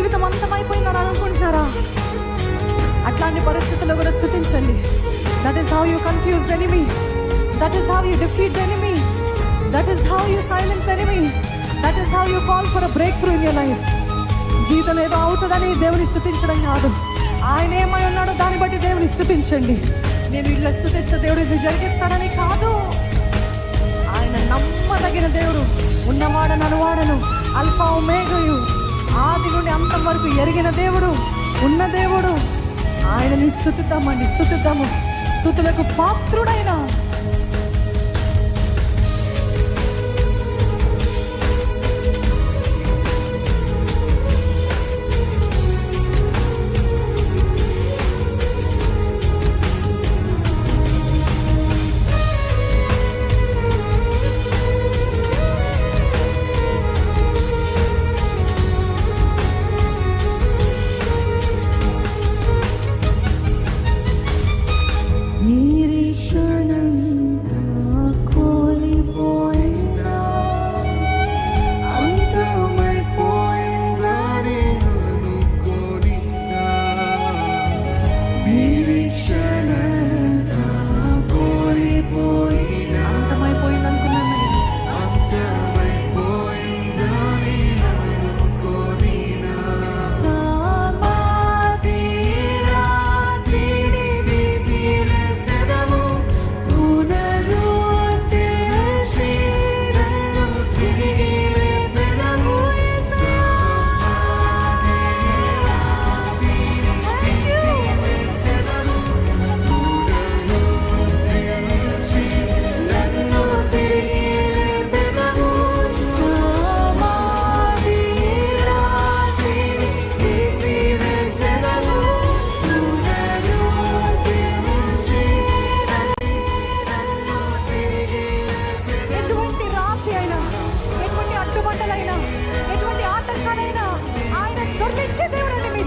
జీవితం అంతమైపోయిందని అనుకుంటున్నారా? అట్లాంటి పరిస్థితుల్లో కూడా స్తుతించండి. That is how you confuse the enemy, that is how you defeat the enemy, that is how you silence the enemy, that is how you call for a break through in your life. జీవితంలో ఏదో అవుతుందని దేవుని స్తుతించడం కాదు, ఆయన ఏమై ఉన్నాడో దాన్ని బట్టి దేవుని స్తుతించండి. నేను ఇట్లా స్తుతిస్తే దేవుడు ఇది జరిగిస్తాడని కాదు. ఆయన నమ్మదగిన దేవుడు, ఉన్నవాడను అనువాడను, అల్ఫా ఒమేగయు, ఆది నుండి అంతం వరకు ఎరిగిన దేవుడు, ఉన్న దేవుడు. ఆయనని స్తుతిద్దామండి, స్తుతిద్దాము. స్తుతులకు పాత్రుడైన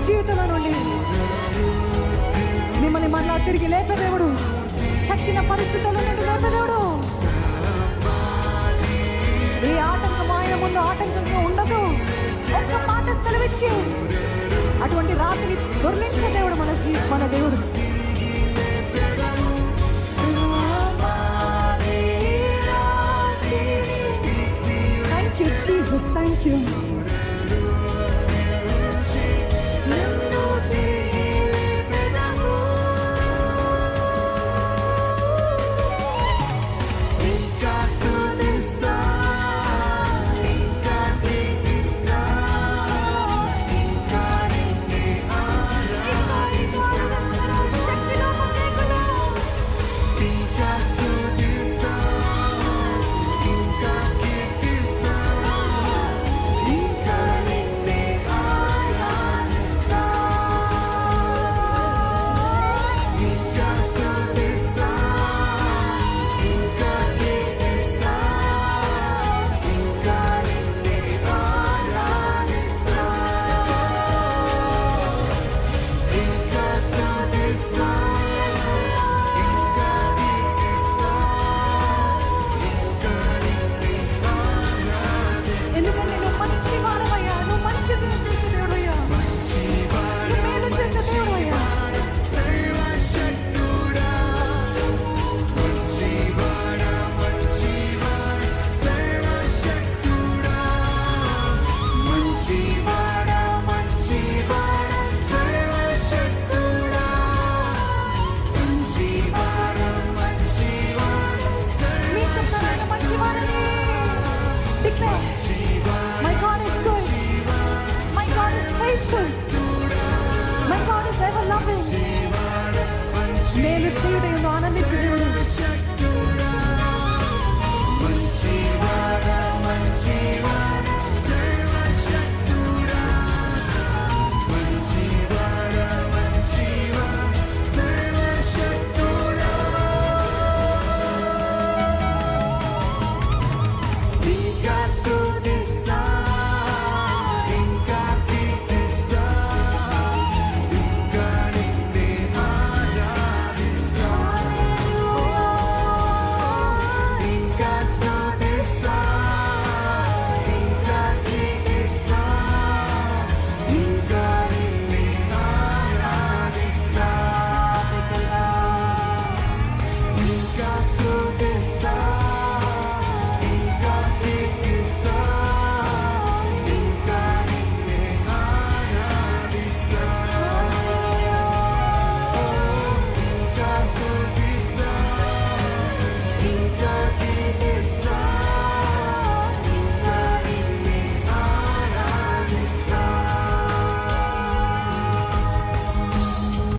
జీవితంలో నుండి మిమ్మల్ని మళ్ళా తిరిగి లేపే దేవుడు, చచ్చిన పరిస్థితుల్లో నుండి లేపే దేవుడు. ఏ ఆటంకం ఆయన ముందు ఆటంకంగా ఉండదు. ఒక్క మాట సెలవిచ్చి అటువంటి రాత్రిని దొర్లించే దేవుడు మన దేవుడు.